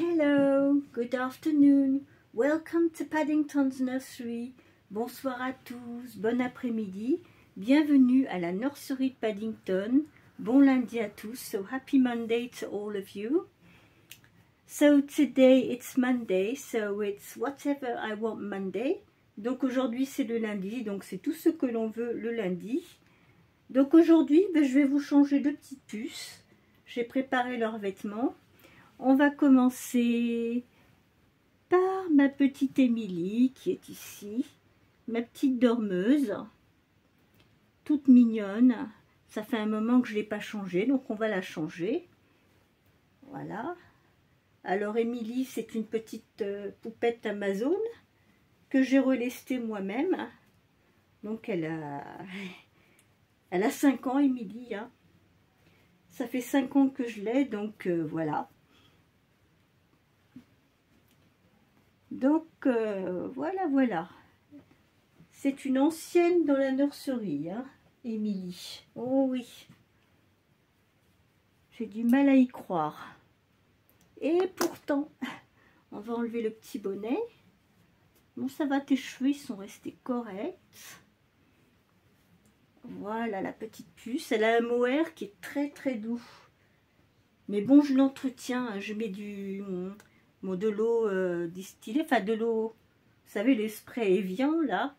Hello, good afternoon, welcome to Paddington's Nursery. Bonsoir à tous, bon après-midi, bienvenue à la nurserie de Paddington. Bon lundi à tous, so happy Monday to all of you. So today it's Monday, so it's whatever I want Monday. Donc aujourd'hui c'est le lundi, donc c'est tout ce que l'on veut le lundi. Donc aujourd'hui je vais vous changer de petites puces. J'ai préparé leurs vêtements. On va commencer par ma petite Émilie qui est ici, ma petite dormeuse, toute mignonne. Ça fait un moment que je ne l'ai pas changée, donc on va la changer. Voilà. Alors Émilie, c'est une petite poupette Amazon que j'ai relestée moi-même. Donc elle a 5 ans, Émilie. Hein. Ça fait 5 ans que je l'ai, donc voilà. Donc voilà. C'est une ancienne dans la nurserie, hein, Émilie. Oh oui. J'ai du mal à y croire. Et pourtant, on va enlever le petit bonnet. Bon, ça va, tes cheveux, ils sont restés corrects. Voilà la petite puce. Elle a un mohair qui est très très doux. Mais bon, je l'entretiens. Je mets de l'eau distillée, enfin de l'eau, vous savez, les sprays Evian là.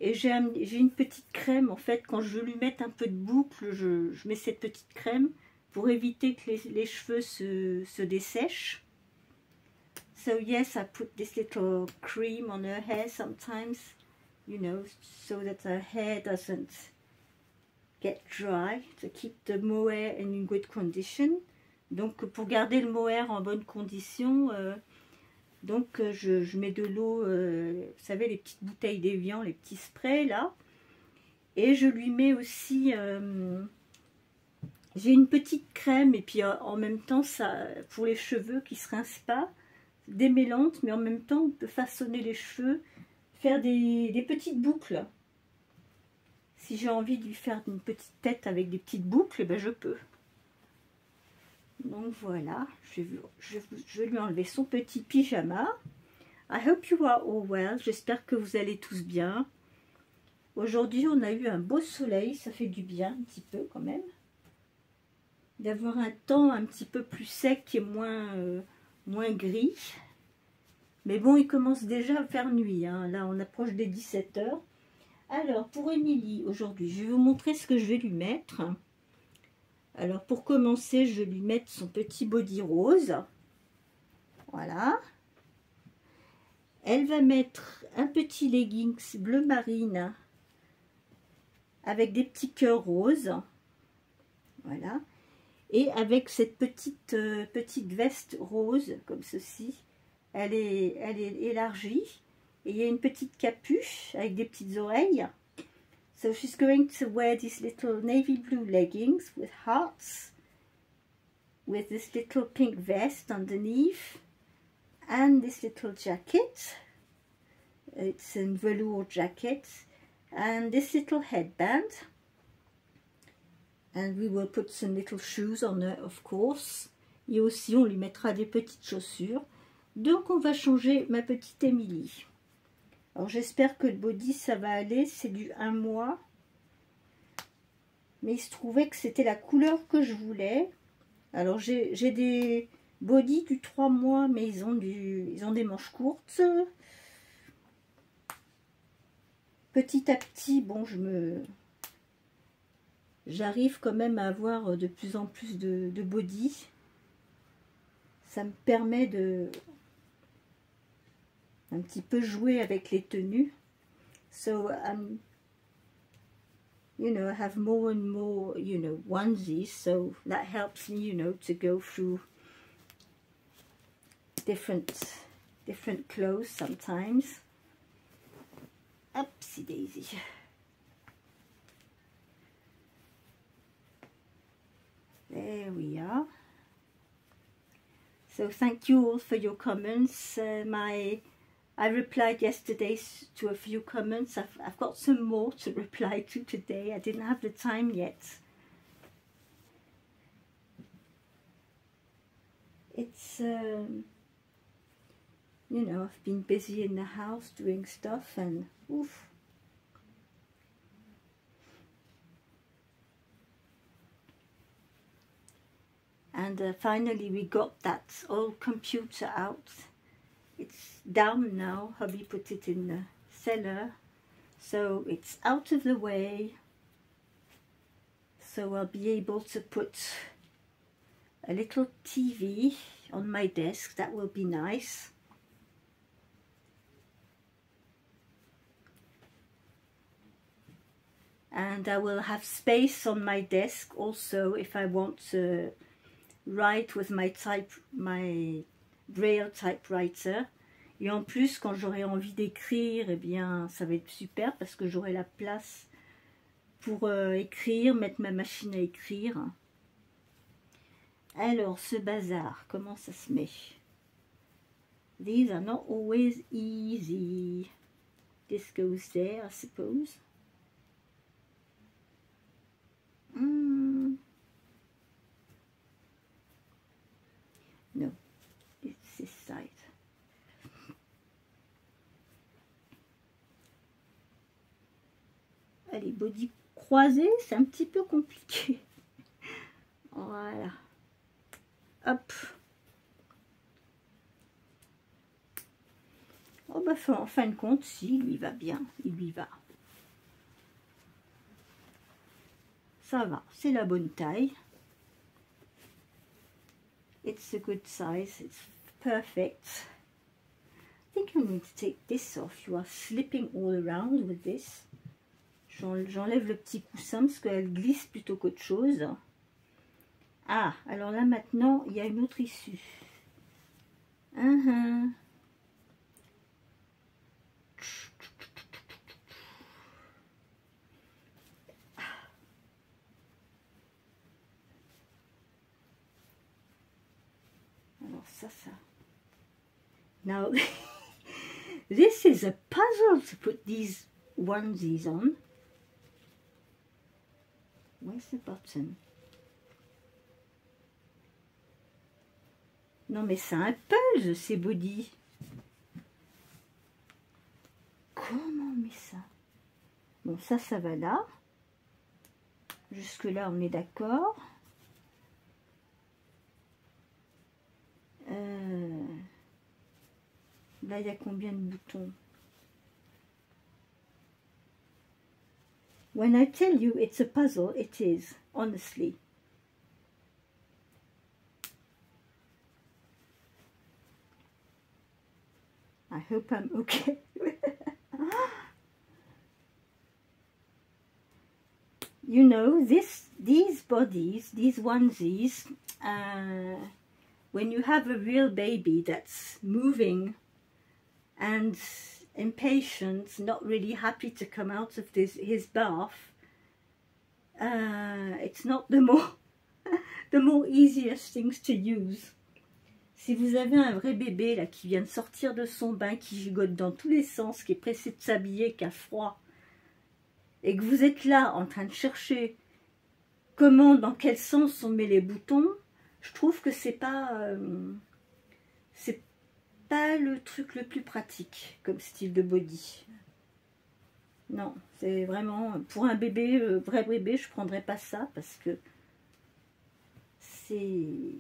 Et j'ai une petite crème, en fait, quand je veux lui mettre un peu de boucle, je mets cette petite crème pour éviter que les cheveux se dessèchent. So yes, I put this little cream on her hair sometimes, you know, so that her hair doesn't get dry, to keep the mohair in good condition. Donc pour garder le mohair en bonne condition, je mets de l'eau, vous savez, les petites bouteilles d'Evian, les petits sprays là. Et je lui mets aussi, j'ai une petite crème, et puis en même temps, ça, pour les cheveux qui ne se rincent pas, démêlante, mais en même temps, on peut façonner les cheveux, faire des petites boucles. Si j'ai envie de lui faire une petite tête avec des petites boucles, ben je peux. Donc voilà, je vais lui enlever son petit pyjama. I hope you are all well. J'espère que vous allez tous bien. Aujourd'hui, on a eu un beau soleil. Ça fait du bien un petit peu quand même. D'avoir un temps un petit peu plus sec et moins gris. Mais bon, il commence déjà à faire nuit. Hein. Là, on approche des 17 h. Alors, pour Émilie, aujourd'hui, je vais vous montrer ce que je vais lui mettre. Alors pour commencer, je vais lui mettre son petit body rose. Voilà. Elle va mettre un petit leggings bleu marine avec des petits cœurs roses. Voilà. Et avec cette petite veste rose comme ceci. Elle est élargie. Et il y a une petite capuche avec des petites oreilles. So she's going to wear these little navy blue leggings with hearts, with this little pink vest underneath, and this little jacket. It's a velour jacket, and this little headband. And we will put some little shoes on her, of course. Et aussi, on lui mettra des petites chaussures. Donc, on va changer ma petite Émilie. Alors j'espère que le body ça va aller, c'est du 1 mois. Mais il se trouvait que c'était la couleur que je voulais. Alors j'ai des body du 3 mois, mais ils ont des manches courtes. Petit à petit, bon j'arrive quand même à avoir de plus en plus de body. Ça me permet de un petit peu jouer avec les tenues. So you know, I have more and more, you know, onesies, so that helps me, you know, to go through different clothes sometimes. Upsy daisy. There we are. So thank you all for your comments. I replied yesterday to a few comments. I've got some more to reply to today. I didn't have the time yet. it's you know, I've been busy in the house doing stuff and oof. And finally we got that old computer out. It's down now. Hubby put it in the cellar, so it's out of the way, so I'll be able to put a little TV on my desk. That will be nice. And I will have space on my desk also if I want to write with my Braille typewriter. Et en plus, quand j'aurai envie d'écrire, eh bien, ça va être super parce que j'aurai la place pour écrire, mettre ma machine à écrire. Alors, ce bazar, comment ça se met? These are not always easy. This goes there, I suppose. No, it's this side. Allez, body croisé, c'est un petit peu compliqué. Voilà. Hop. Oh bah en fin de compte, si, il lui va bien, il lui va. Ça va, c'est la bonne taille. It's a good size, it's perfect. I think I need to take this off. You are slipping all around with this. J'enlève le petit coussin parce qu'elle glisse plutôt qu'autre chose. Ah, alors là maintenant, il y a une autre issue. Alors ça. Now, this is a puzzle to put these onesies on. Where's the button? Non mais c'est un puzzle ces body. Comment on met ça? Bon ça va là. Jusque là on est d'accord. Là il y a combien de boutons? When I tell you it's a puzzle, it is, honestly. I hope I'm okay. You know, these bodies, these onesies, when you have a real baby that's moving and impatient, not really happy to come out of his bath, it's not the more easiest things to use. Si vous avez un vrai bébé là qui vient de sortir de son bain, qui gigote dans tous les sens, qui est pressé de s'habiller, qui a froid, et que vous êtes là en train de chercher comment, dans quel sens on met les boutons, je trouve que c'est pas le truc le plus pratique comme style de body. Non, c'est vraiment pour un bébé, vrai bébé, je prendrais pas ça parce que c'est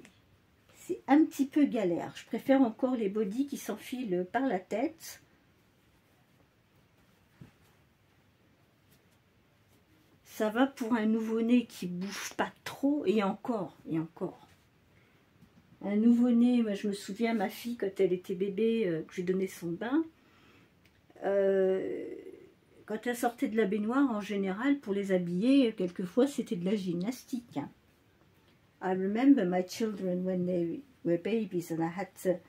un petit peu galère. Je préfère encore les bodys qui s'enfilent par la tête. Ça va pour un nouveau-né qui bouge pas trop, et encore. Un nouveau-né, moi je me souviens, ma fille, quand elle était bébé, que j'ai donné son bain, quand elle sortait de la baignoire, en général, pour les habiller, quelquefois c'était de la gymnastique. I remember my children when they were babies, and I had to,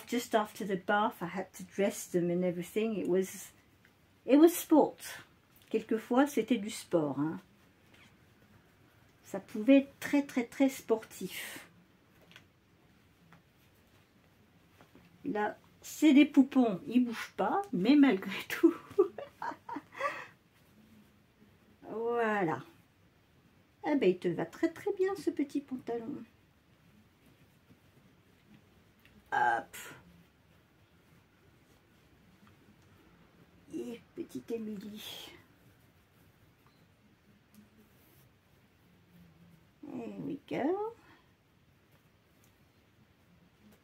just after the bath, I had to dress them and everything. It was sport. Quelquefois, c'était du sport. Hein. Ça pouvait être très, très, très sportif. Là, c'est des poupons, ils ne bougent pas, mais malgré tout. Voilà. Ah ben, il te va très très bien ce petit pantalon. Hop. Et petite Émilie. There we go.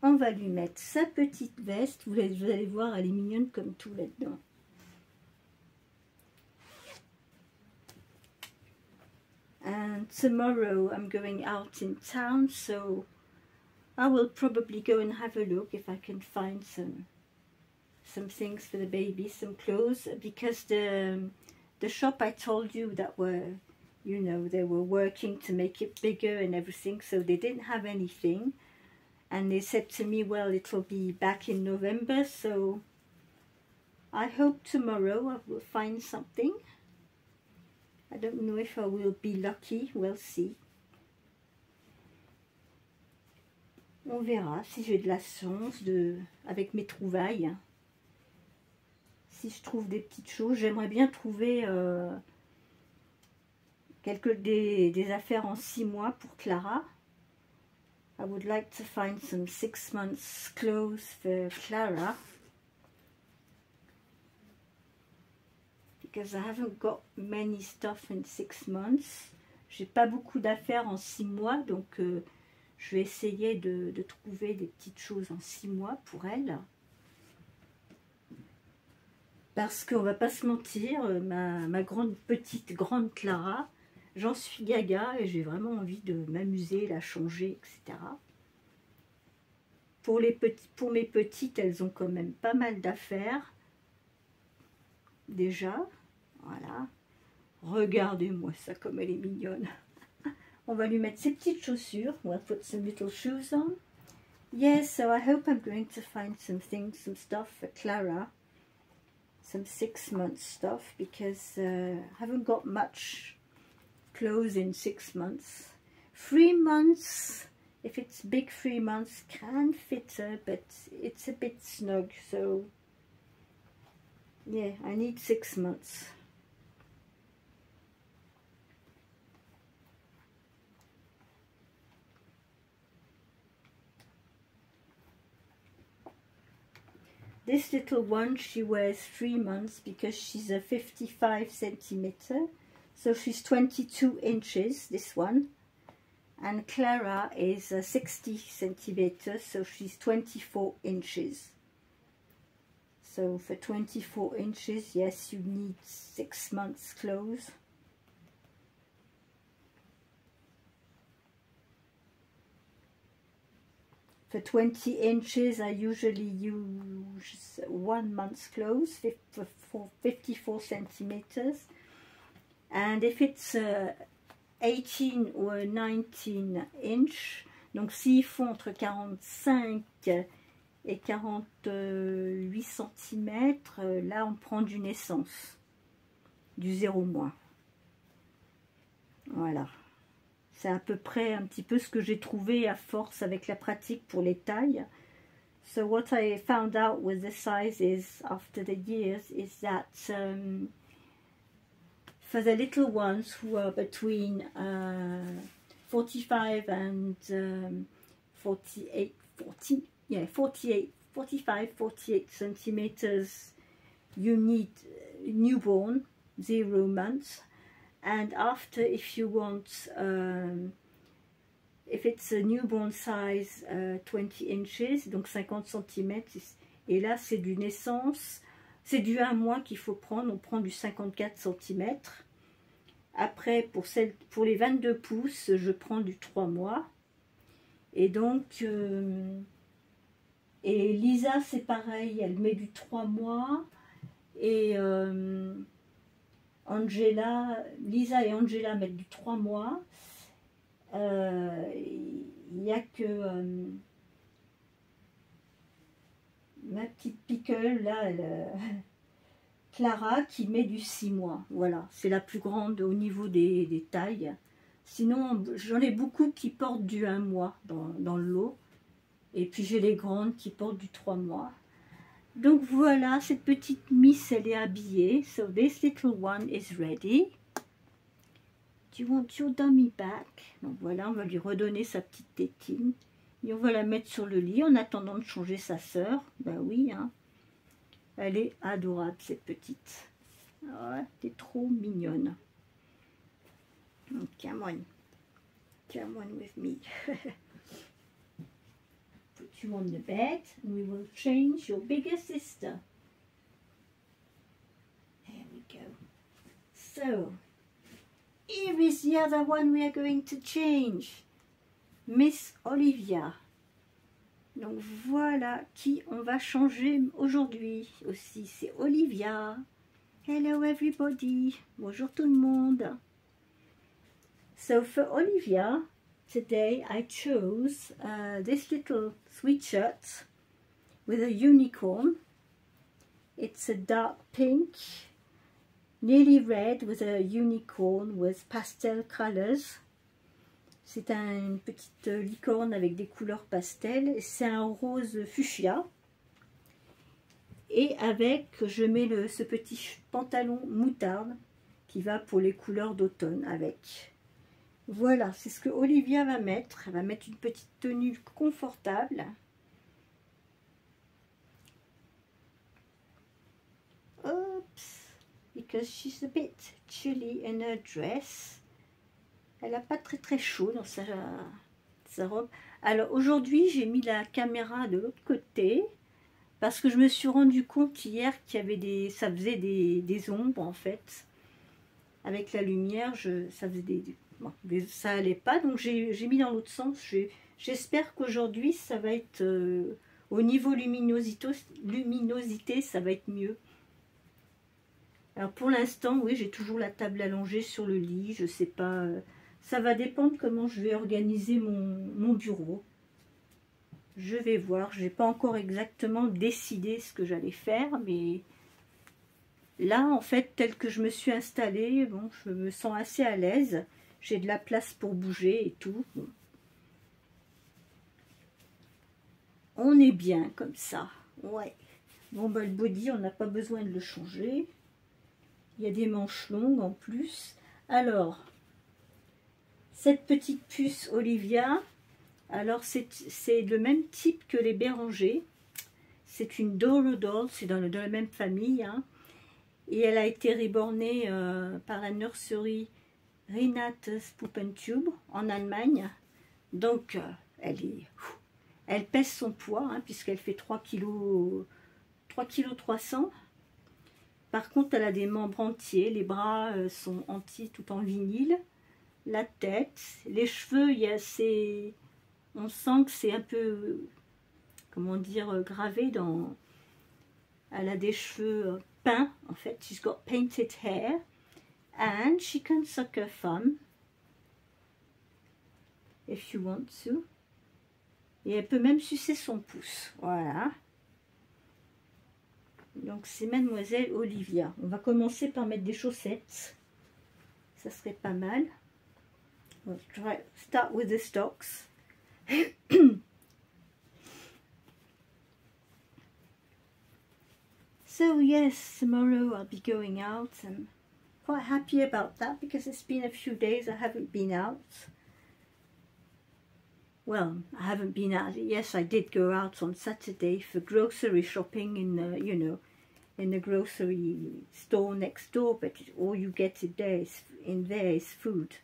On va lui mettre sa petite veste. Vous allez voir, elle est mignonne comme tout là-dedans. And tomorrow I'm going out in town, so I will probably go and have a look if I can find some things for the baby, some clothes, because the shop I told you that were, you know, they were working to make it bigger and everything, so they didn't have anything. And they said to me, well, it'll be back in November, so I hope tomorrow I will find something. I don't know if I will be lucky, we'll see. On verra si j'ai de la chance avec mes trouvailles. Si je trouve des petites choses, j'aimerais bien trouver des affaires en 6 mois pour Clara. I would like to find some 6 months clothes for Clara, because I haven't got many stuff in 6 months. J'ai pas beaucoup d'affaires en 6 mois, donc je vais essayer de trouver des petites choses en 6 mois pour elle. Parce qu'on va pas se mentir, ma grande Clara, j'en suis gaga et j'ai vraiment envie de m'amuser, la changer, etc. Pour mes petites, elles ont quand même pas mal d'affaires. Déjà, voilà. Regardez-moi ça comme elle est mignonne. On va lui mettre ses petites chaussures. We'll put some little shoes on. Yes, so I hope I'm going to find some things, some stuff for Clara. Some 6 months stuff, because I haven't got much clothes in 6 months. 3 months, if it's big 3 months, can fit her, but it's a bit snug, so yeah, I need 6 months. This little one, she wears 3 months because she's a 55 centimeter. So she's 22 inches, this one. And Clara is 60 centimeters, so she's 24 inches. So for 24 inches, yes, you need 6 months clothes. For 20 inches, I usually use 1 month's clothes, for 54 centimeters. And if it's 18 or 19 inch, donc s'ils font entre 45 et 48 cm, là on prend du naissance, du 0 mois. Voilà. C'est à peu près un petit peu ce que j'ai trouvé à force avec la pratique pour les tailles. So what I found out with the sizes after the years is that for the little ones who are between 45 and 45-48 centimeters, you need newborn, 0 months. And after, if you want, if it's a newborn size, 20 inches, donc 50 cm, et là c'est du naissance, c'est du 1 mois qu'il faut prendre, on prend du 54 cm. Après, pour les 22 pouces, je prends du 3 mois. Et donc, et Lisa c'est pareil, elle met du 3 mois. Et Lisa et Angela mettent du 3 mois. Il n'y a que ma petite Pickle, là, Clara, qui met du 6 mois. Voilà, c'est la plus grande au niveau des tailles. Sinon, j'en ai beaucoup qui portent du 1 mois dans le lot. Et puis j'ai les grandes qui portent du 3 mois. Donc voilà, cette petite Miss, elle est habillée. So this little one is ready. Do you want your dummy back? Donc voilà, on va lui redonner sa petite tétine. Et on va la mettre sur le lit en attendant de changer sa sœur. Ben oui, hein. Elle est adorable, cette petite. Ouais, t'es trop mignonne. Come on. Come on with me. Put you on the bed and we will change your bigger sister. There we go. So, here is the other one we are going to change. Miss Olivia. Donc voilà qui on va changer aujourd'hui aussi. C'est Olivia. Hello everybody. Bonjour tout le monde. So for Olivia, today I chose this little sweatshirt with a unicorn. It's a dark pink, nearly red with a unicorn with pastel colors. C'est une petite licorne avec des couleurs pastel. C'est un rose fuchsia. Et avec, je mets ce petit pantalon moutarde qui va pour les couleurs d'automne avec. Voilà, c'est ce que Olivia va mettre. Elle va mettre une petite tenue confortable. Oops, because she's a bit chilly in her dress. Elle n'a pas très chaud dans sa robe. Alors aujourd'hui, j'ai mis la caméra de l'autre côté parce que je me suis rendu compte hier qu'il y avait ça faisait des ombres en fait. Avec la lumière, ça faisait ça allait pas, donc j'ai mis dans l'autre sens. J'espère qu'aujourd'hui, ça va être au niveau luminosité, ça va être mieux. Alors pour l'instant, oui, j'ai toujours la table allongée sur le lit. Je sais pas. Ça va dépendre comment je vais organiser mon bureau. Je vais voir. Je n'ai pas encore exactement décidé ce que j'allais faire, mais là, en fait, tel que je me suis installée, bon, je me sens assez à l'aise. J'ai de la place pour bouger et tout. Bon. On est bien comme ça. Ouais. Bon, bah, le body, on n'a pas besoin de le changer. Il y a des manches longues en plus. Alors, cette petite puce Olivia, alors c'est le même type que les Béranger. C'est une Doro Doll, c'est dans la même famille. Hein. Et elle a été rebornée par la nurserie Renate Puppentube en Allemagne. Donc, elle pèse son poids, hein, puisqu'elle fait 3 kg 300 kg. Par contre, elle a des membres entiers. Les bras sont entiers, tout en vinyle. La tête, les cheveux, on sent que c'est un peu, comment dire, gravé dans... Elle a des cheveux peints, en fait. She's got painted hair. And she can suck her thumb. If you want to. Et elle peut même sucer son pouce. Voilà. Donc c'est Mademoiselle Olivia. On va commencer par mettre des chaussettes. Ça serait pas mal. We'll start with the stocks. So yes, tomorrow I'll be going out. I'm quite happy about that because it's been a few days I haven't been out. Well, I haven't been out. Yes, I did go out on Saturday for grocery shopping in the, you know, in the grocery store next door. But all you get in there is food.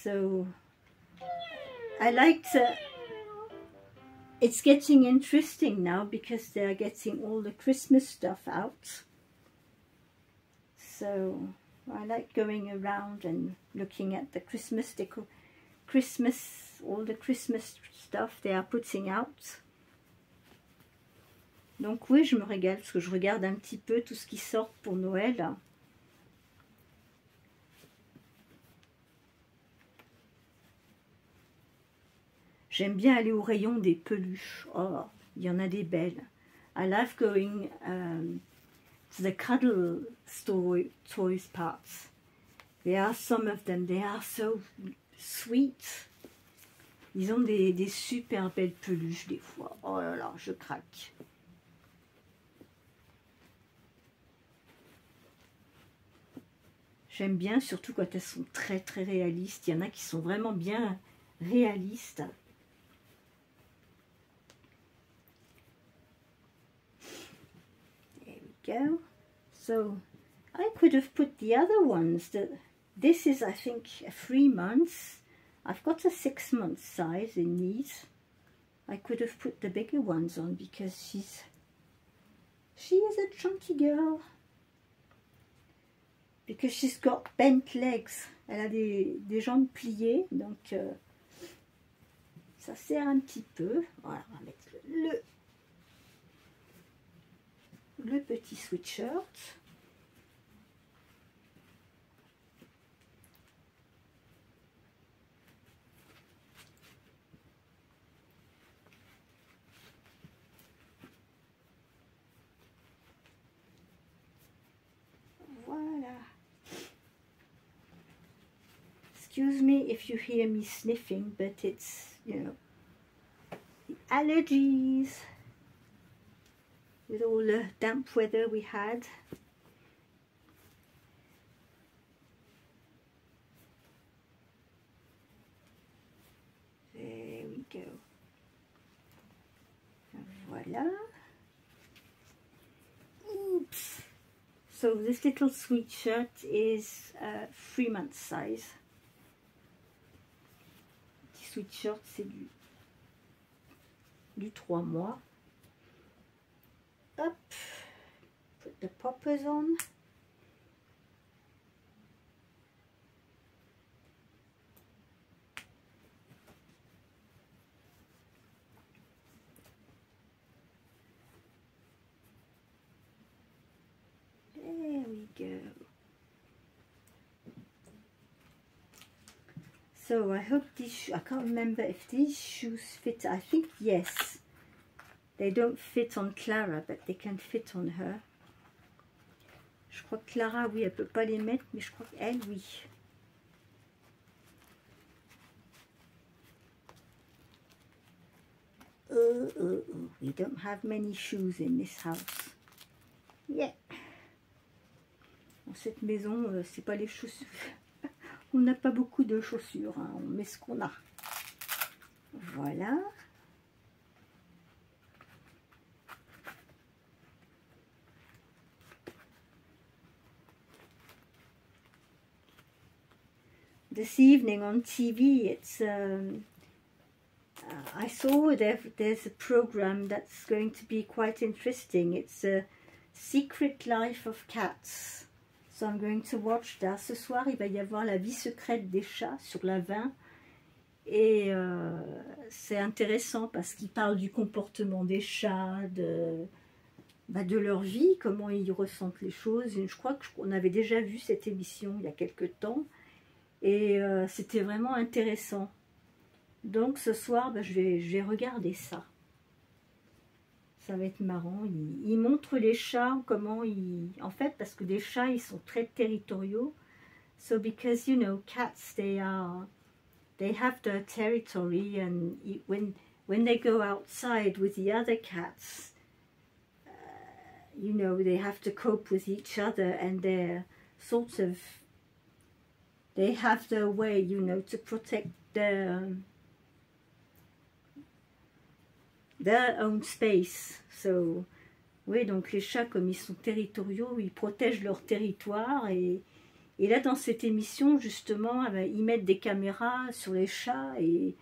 So I like to. It's getting interesting now because they're getting all the Christmas stuff out. So I like going around and looking at the Christmas all the Christmas stuff they are putting out. Donc oui, je me régale parce que je regarde un petit peu tout ce qui sort pour Noël. J'aime bien aller au rayon des peluches. Oh, il y en a des belles. I love going to the cuddle toys parts. There are some of them. They are so sweet. Ils ont des super belles peluches des fois. Oh là là, je craque. J'aime bien, surtout quand elles sont très réalistes. Il y en a qui sont vraiment bien réalistes. go. So I could have put the other ones. This is, I think, a 3 months. I've got a 6 month size in these. I could have put the bigger ones on because she is a chunky girl. Because she's got bent legs. Elle a des jambes pliées, donc ça sert un petit peu. Voilà, on va mettre le petit sweatshirt. Voilà. Excuse me if you hear me sniffing, but it's, you know, the allergies with all the damp weather we had. There we go. Voila. Oops. So this little sweatshirt is 3 months size. Petit sweatshirt, c'est du 3 mois. Hop. Put the poppers on. There we go. So I hope these, I can't remember if these shoes fit. I think yes. They don't fit on Clara, but they can fit on her. Je crois que Clara, oui, elle peut pas les mettre, mais je crois qu'elle, oui. We don't have many shoes in this house. Yeah. Dans cette maison, c'est pas les chaussures. On n'a pas beaucoup de chaussures, hein. On met ce qu'on a. Voilà. This evening on TV, it's I saw there's a program that's going to be quite interesting. It's a Secret Life of Cats. So I'm going to watch that. Ce soir, il va y avoir la vie secrète des chats sur la 20. Et c'est intéressant parce qu'il parle du comportement des chats, de leur vie, comment ils ressentent les choses. Et je crois qu'on avait déjà vu cette émission il y a quelque temps. Et c'était vraiment intéressant. Donc ce soir, je vais regarder ça. Ça va être marrant. Il montre les chats, comment ils... En fait, parce que les chats, ils sont très territoriaux. So because, you know, cats, they have their territory. And when they go outside with the other cats, you know, they have to cope with each other. And they're sort of... They have their way, you know, to protect their own space. So, oui, donc les chats, comme ils sont territoriaux, ils protègent leur territoire. Et là, dans cette émission, justement, ils mettent des caméras sur les chats et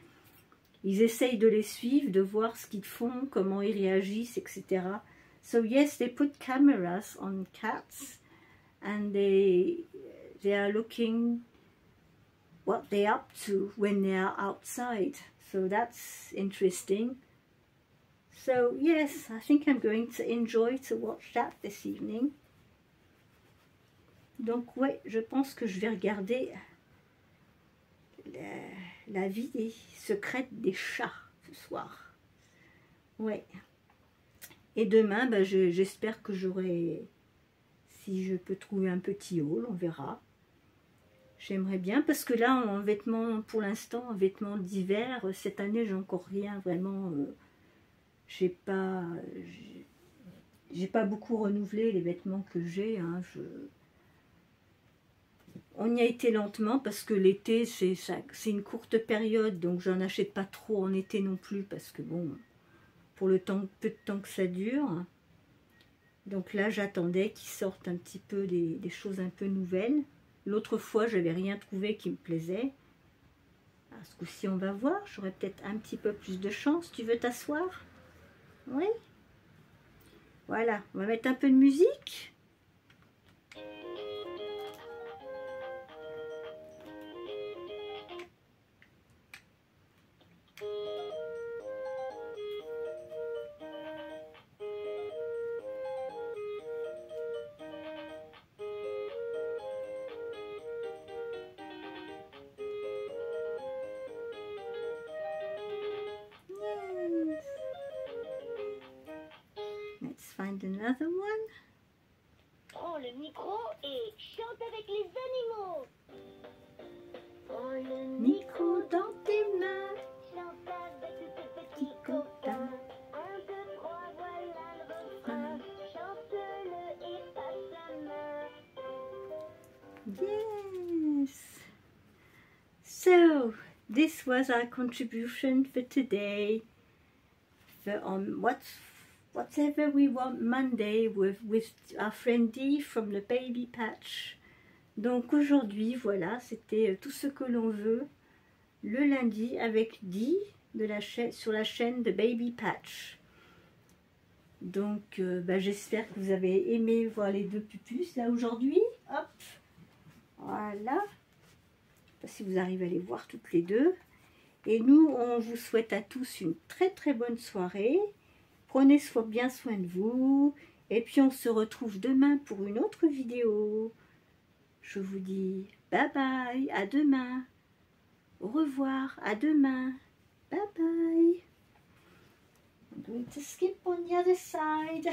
ils essayent de les suivre, de voir ce qu'ils font, comment ils réagissent, etc. So, yes, they put cameras on cats and they are looking what they're up to when they are outside. So that's interesting. So yes, I think I'm going to enjoy to watch that this evening. Donc ouais, je pense que je vais regarder la vie secrète des chats ce soir. Ouais. Et demain, j'espère que j'aurai, si je peux trouver un petit haul, on verra. J'aimerais bien, parce que là, en vêtements, pour l'instant, en vêtements d'hiver, cette année, j'ai encore rien vraiment. J'ai pas beaucoup renouvelé les vêtements que j'ai. Hein, on y a été lentement, parce que l'été, c'est une courte période, donc j'en achète pas trop en été non plus, parce que bon, pour le peu de temps que ça dure. Donc là, j'attendais qu'ils sortent un petit peu des choses un peu nouvelles. L'autre fois, je n'avais rien trouvé qui me plaisait. Alors, ce coup-ci, on va voir. J'aurai peut-être un petit peu plus de chance. Tu veux t'asseoir? Oui. Voilà, on va mettre un peu de musique. Let's find another one. Prends le micro et chante avec les animaux. Prends le Micro dans tes mains. chante avec tes petits copains. 1, 2, 3, voilà le refrain. Chante-le et passe la main. Yes. So, this was our contribution for today. For whatever we want Monday with our friend Dee from the Baby Patch. Donc aujourd'hui, voilà, c'était tout ce que l'on veut le lundi avec Dee sur la chaîne de Baby Patch. Donc j'espère que vous avez aimé voir les deux pupus là aujourd'hui. Hop, voilà. Je ne sais pas si vous arrivez à les voir toutes les deux. Et nous, on vous souhaite à tous une très très bonne soirée. Prenez bien soin de vous. Et puis on se retrouve demain pour une autre vidéo. Je vous dis bye bye, à demain. Au revoir, à demain. Bye bye. I'm going to skip on the other side.